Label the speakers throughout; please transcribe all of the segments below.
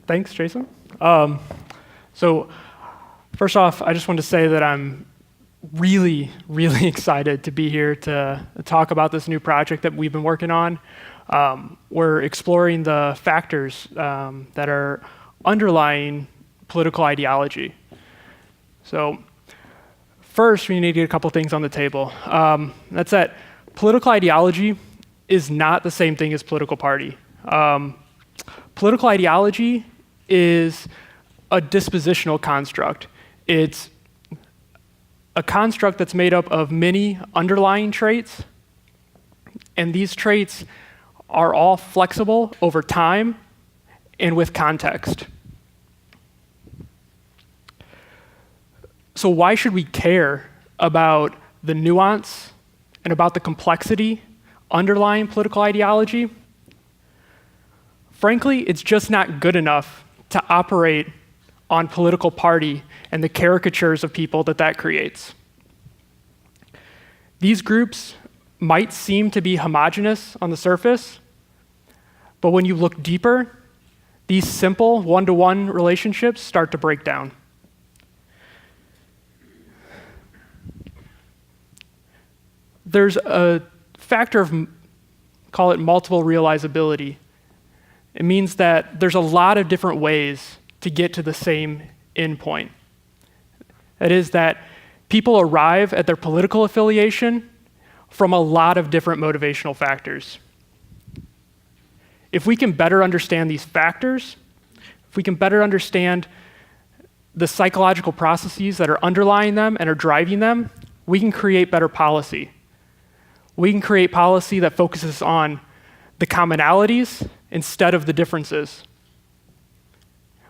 Speaker 1: Thanks, Jason. So first off, I just want to say that I'm really, really excited to be here to talk about this new project that we've been working on. We're exploring the factors that are underlying political ideology. So first, we need to get a couple things on the table. That's that political ideology is not the same thing as political party. Political ideology is a dispositional construct. It's a construct that's made up of many underlying traits, and these traits are all flexible over time and with context. So why should we care about the nuance and about the complexity underlying political ideology? Frankly, it's just not good enough to operate on political party and the caricatures of people that creates. These groups might seem to be homogeneous on the surface, but when you look deeper, these simple one-to-one relationships start to break down. There's a factor of, call it multiple realizability. It means that there's a lot of different ways to get to the same endpoint. That is that people arrive at their political affiliation from a lot of different motivational factors. If we can better understand these factors, if we can better understand the psychological processes that are underlying them and are driving them, we can create better policy. We can create policy that focuses on the commonalities instead of the differences.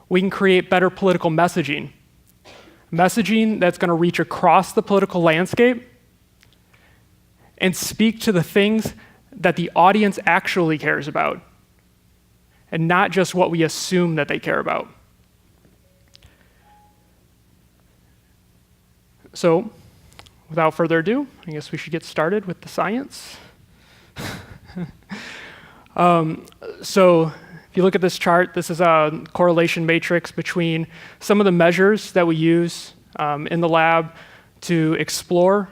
Speaker 1: We can create better political messaging that's going to reach across the political landscape and speak to the things that the audience actually cares about, and not just what we assume that they care about. So, without further ado, I guess we should get started with the science. So if you look at this chart, this is a correlation matrix between some of the measures that we use in the lab to explore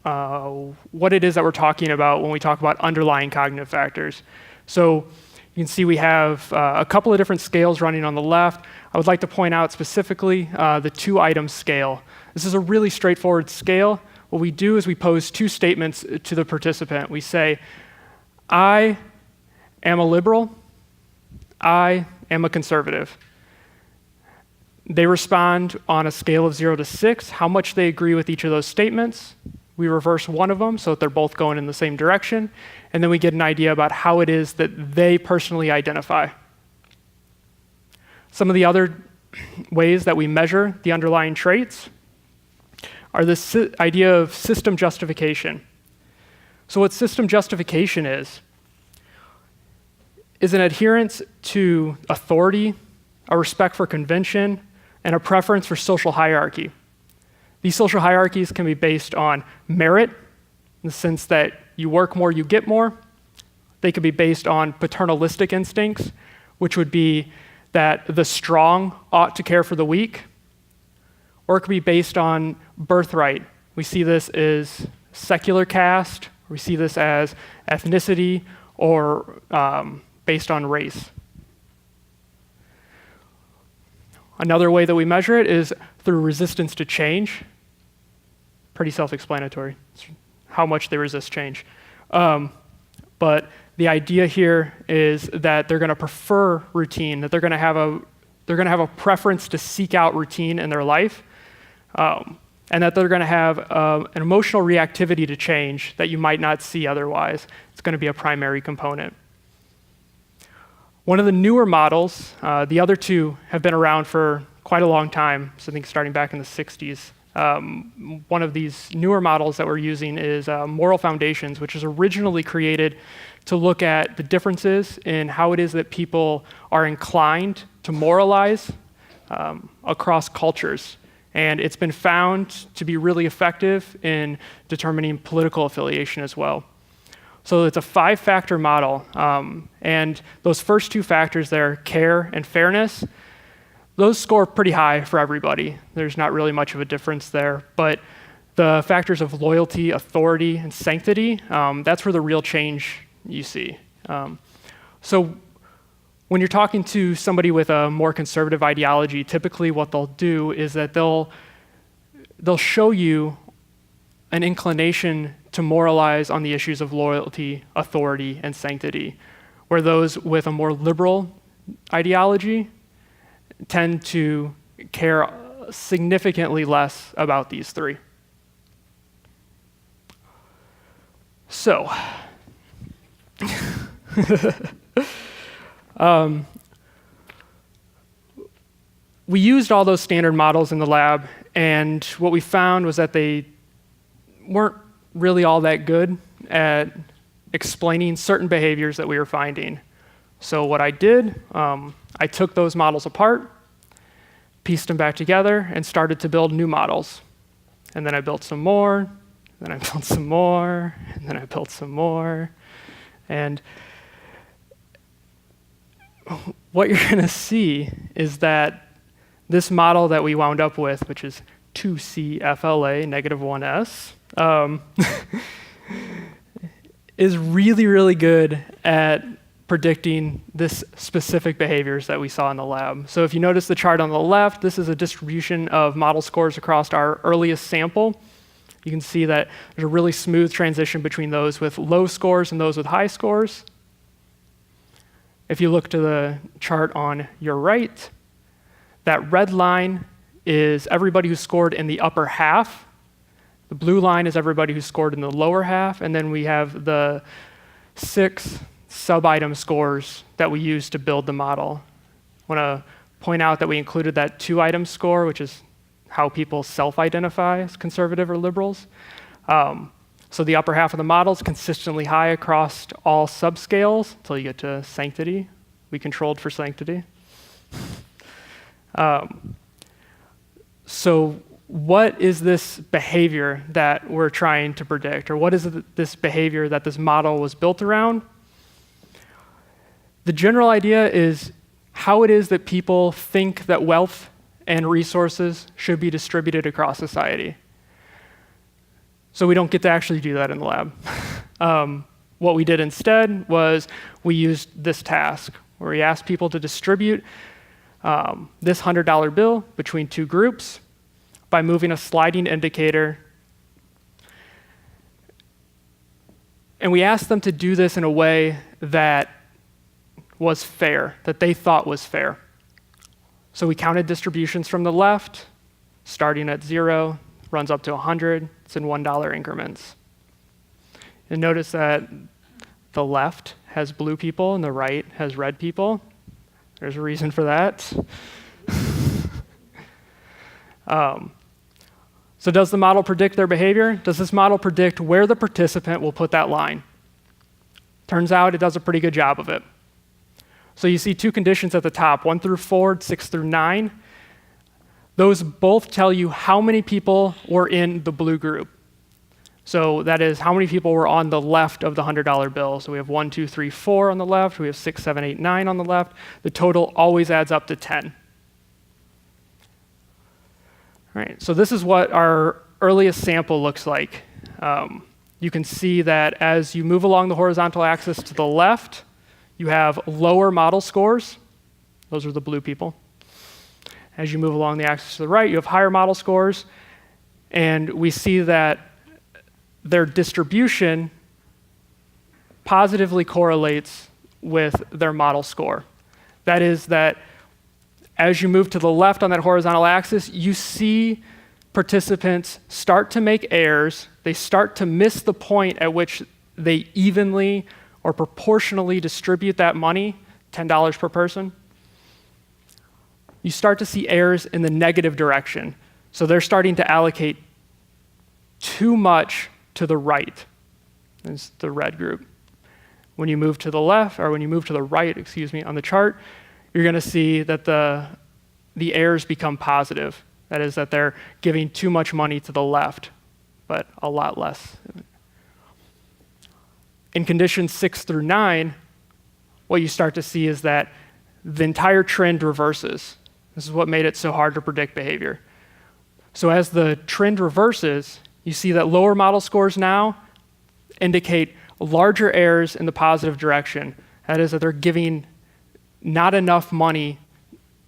Speaker 1: what it is that we're talking about when we talk about underlying cognitive factors. So you can see we have a couple of different scales running on the left. I would like to point out specifically the 2-item scale. This is a really straightforward scale. What we do is we pose 2 statements to the participant. We say, I am a liberal, I am a conservative. They respond on a scale of 0 to 6, how much they agree with each of those statements. We reverse one of them so that they're both going in the same direction, and then we get an idea about how it is that they personally identify. Some of the other ways that we measure the underlying traits are this idea of system justification. So what system justification is an adherence to authority, a respect for convention, and a preference for social hierarchy. These social hierarchies can be based on merit, in the sense that you work more, you get more. They could be based on paternalistic instincts, which would be that the strong ought to care for the weak. Or it could be based on birthright. We see this as secular caste, we see this as ethnicity, or based on race. Another way that we measure it is through resistance to change. Pretty self-explanatory. It's how much they resist change. But the idea here is that they're going to prefer routine, that they're going to have a preference to seek out routine in their life, and that they're going to have an emotional reactivity to change that you might not see otherwise. It's going to be a primary component. One of the newer models, the other 2 have been around for quite a long time, so I think starting back in the 60s. One of these newer models that we're using is Moral Foundations, which was originally created to look at the differences in how it is that people are inclined to moralize across cultures. And it's been found to be really effective in determining political affiliation as well. So it's a 5-factor model, and those first 2 factors there, care and fairness, those score pretty high for everybody. There's not really much of a difference there, but the factors of loyalty, authority, and sanctity, that's where the real change you see. So when you're talking to somebody with a more conservative ideology, typically what they'll do is that they'll show you an inclination to moralize on the issues of loyalty, authority, and sanctity, where those with a more liberal ideology tend to care significantly less about these 3. So, we used all those standard models in the lab, and what we found was that they weren't really all that good at explaining certain behaviors that we were finding. So what I did, I took those models apart, pieced them back together, and started to build new models. And then I built some more, then I built some more, and then I built some more. And what you're going to see is that this model that we wound up with, which is 2CFLA -1S, is really, really good at predicting this specific behaviors that we saw in the lab. So if you notice the chart on the left, this is a distribution of model scores across our earliest sample. You can see that there's a really smooth transition between those with low scores and those with high scores. If you look to the chart on your right, that red line is everybody who scored in the upper half. The blue line is everybody who scored in the lower half, and then we have the 6 sub-item scores that we use to build the model. I want to point out that we included that 2-item score, which is how people self-identify as conservative or liberals. So the upper half of the model is consistently high across all subscales until you get to sanctity. We controlled for sanctity. So what is this behavior that we're trying to predict, or what is this behavior that this model was built around? The general idea is how it is that people think that wealth and resources should be distributed across society. So we don't get to actually do that in the lab. What we did instead was we used this task, where we asked people to distribute this $100 bill between 2 groups by moving a sliding indicator. And we asked them to do this in a way that was fair, that they thought was fair. So we counted distributions from the left, starting at 0, runs up to 100. It's in $1 increments. And notice that the left has blue people and the right has red people. There's a reason for that. So does the model predict their behavior? Does this model predict where the participant will put that line? Turns out it does a pretty good job of it. So you see 2 conditions at the top, 1 through 4, 6 through 9. Those both tell you how many people were in the blue group. So that is how many people were on the left of the $100 bill. So we have 1, 2, 3, 4 on the left. We have 6, 7, 8, 9 on the left. The total always adds up to 10. All right, so this is what our earliest sample looks like. You can see that as you move along the horizontal axis to the left, you have lower model scores. Those are the blue people. As you move along the axis to the right, you have higher model scores. And we see that their distribution positively correlates with their model score. That is that as you move to the left on that horizontal axis, you see participants start to make errors. They start to miss the point at which they evenly or proportionally distribute that money, $10 per person. You start to see errors in the negative direction. So they're starting to allocate too much to the right. It's the red group. When you move to the left, or when you move to the right, on the chart, you're going to see that the errors become positive. That is, that they're giving too much money to the left, but a lot less. In conditions 6 through 9, what you start to see is that the entire trend reverses. This is what made it so hard to predict behavior. So as the trend reverses, you see that lower model scores now indicate larger errors in the positive direction. That is, that they're giving not enough money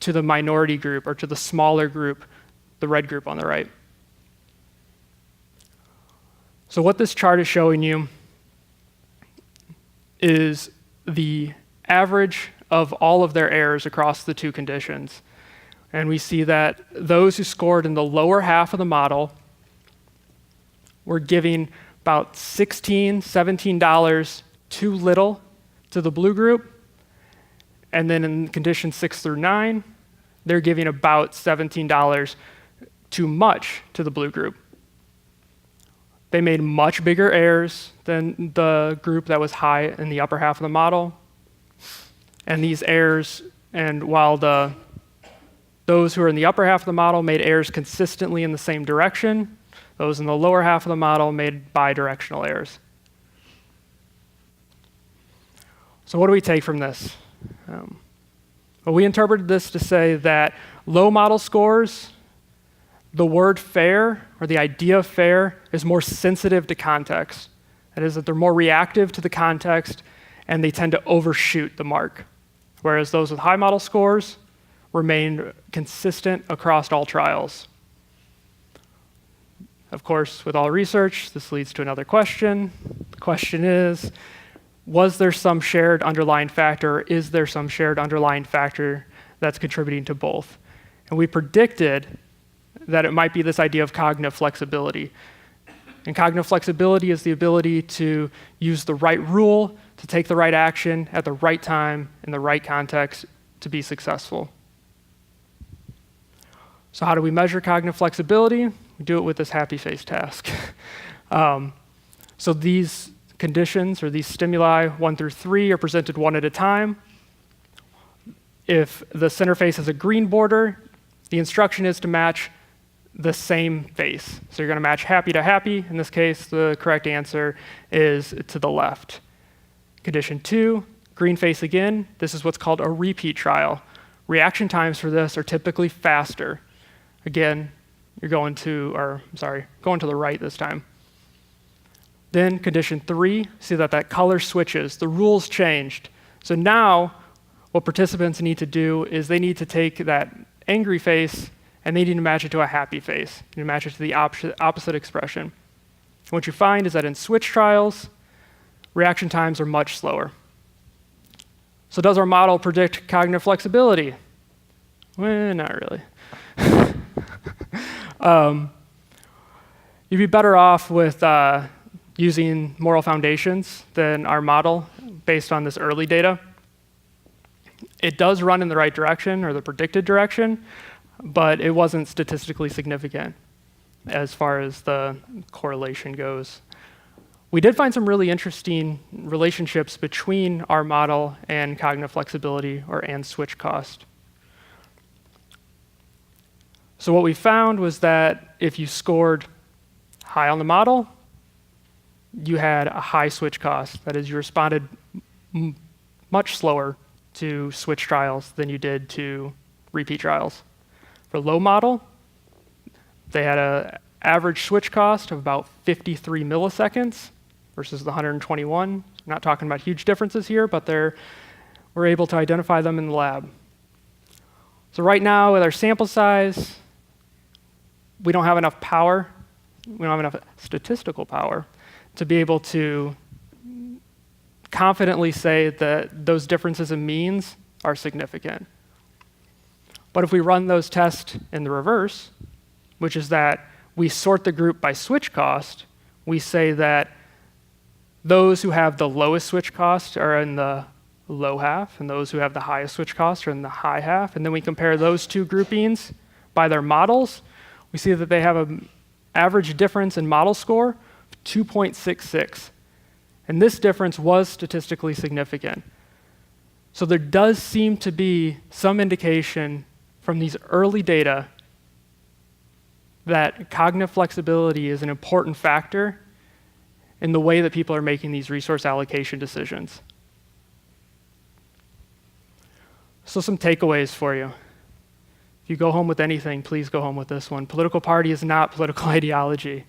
Speaker 1: to the minority group or to the smaller group, the red group on the right. So what this chart is showing you is the average of all of their errors across the two conditions. And we see that those who scored in the lower half of the model were giving about $16, $17 too little to the blue group. And then in conditions 6 through 9, they're giving about $17 too much to the blue group. They made much bigger errors than the group that was high in the upper half of the model. And these errors, and while those who are in the upper half of the model made errors consistently in the same direction, those in the lower half of the model made bidirectional errors. So what do we take from this? Well, we interpreted this to say that low model scores, the word fair, or the idea of fair, is more sensitive to context. That is, that they're more reactive to the context, and they tend to overshoot the mark. Whereas those with high model scores remain consistent across all trials. Of course, with all research, this leads to another question. The question is, was there some shared underlying factor, or is there some shared underlying factor that's contributing to both? And we predicted that it might be this idea of cognitive flexibility. And cognitive flexibility is the ability to use the right rule, to take the right action at the right time in the right context to be successful. So how do we measure cognitive flexibility? We do it with this happy face task. So these conditions, or these stimuli 1 through 3, are presented one at a time. If the center face has a green border, the instruction is to match the same face. So you're going to match happy to happy. In this case, the correct answer is to the left. Condition 2, green face again. This is what's called a repeat trial. Reaction times for this are typically faster. Again, you're going to the right this time. Then condition 3, see that color switches. The rules changed. So now what participants need to do is they need to take that angry face and they need to match it to a happy face. You need to match it to the opposite expression. And what you find is that in switch trials, reaction times are much slower. So does our model predict cognitive flexibility? Well, not really. You'd be better off with using moral foundations than our model based on this early data. It does run in the right direction, or the predicted direction, but it wasn't statistically significant as far as the correlation goes. We did find some really interesting relationships between our model and cognitive flexibility, and switch cost. So what we found was that if you scored high on the model, you had a high switch cost. That is, you responded much slower to switch trials than you did to repeat trials. For low model, they had an average switch cost of about 53 milliseconds versus the 121. I'm not talking about huge differences here, but we're able to identify them in the lab. So right now, with our sample size, we don't have enough power. We don't have enough statistical power to be able to confidently say that those differences in means are significant. But if we run those tests in the reverse, which is that we sort the group by switch cost, we say that those who have the lowest switch cost are in the low half, and those who have the highest switch cost are in the high half. And then we compare those two groupings by their models. We see that they have an average difference in model score of 2.66. And this difference was statistically significant. So there does seem to be some indication from these early data that cognitive flexibility is an important factor in the way that people are making these resource allocation decisions. So some takeaways for you. If you go home with anything, please go home with this one. Political party is not political ideology.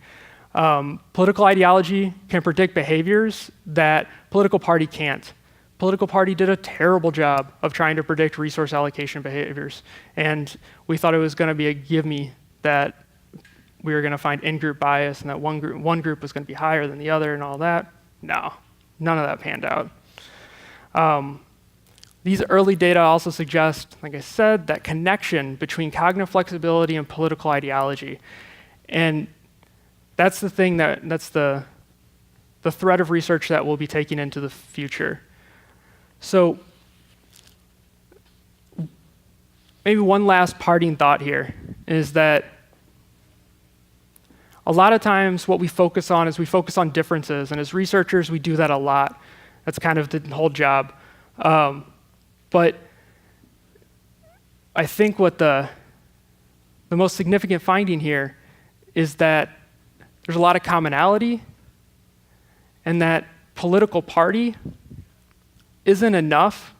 Speaker 1: Political ideology can predict behaviors that political party can't. Political party did a terrible job of trying to predict resource allocation behaviors. And we thought it was going to be a give-me that we were going to find in-group bias and that one group was going to be higher than the other and all that. No, none of that panned out. These early data also suggest, like I said, that connection between cognitive flexibility and political ideology. And that's the thing that's the thread of research that we'll be taking into the future. So maybe one last parting thought here is that a lot of times what we focus on is we focus on differences, and as researchers we do that a lot. That's kind of the whole job. But I think what the most significant finding here is that there's a lot of commonality, and that political party isn't enough,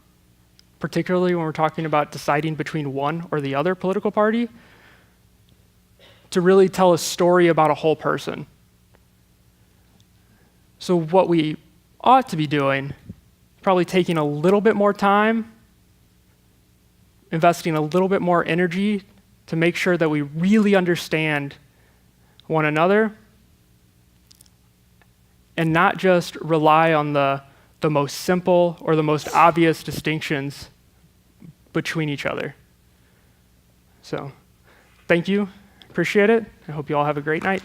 Speaker 1: particularly when we're talking about deciding between one or the other political party, to really tell a story about a whole person. So what we ought to be doing, probably taking a little bit more time, investing a little bit more energy to make sure that we really understand one another and not just rely on the most simple or the most obvious distinctions between each other. So, thank you. Appreciate it. I hope you all have a great night.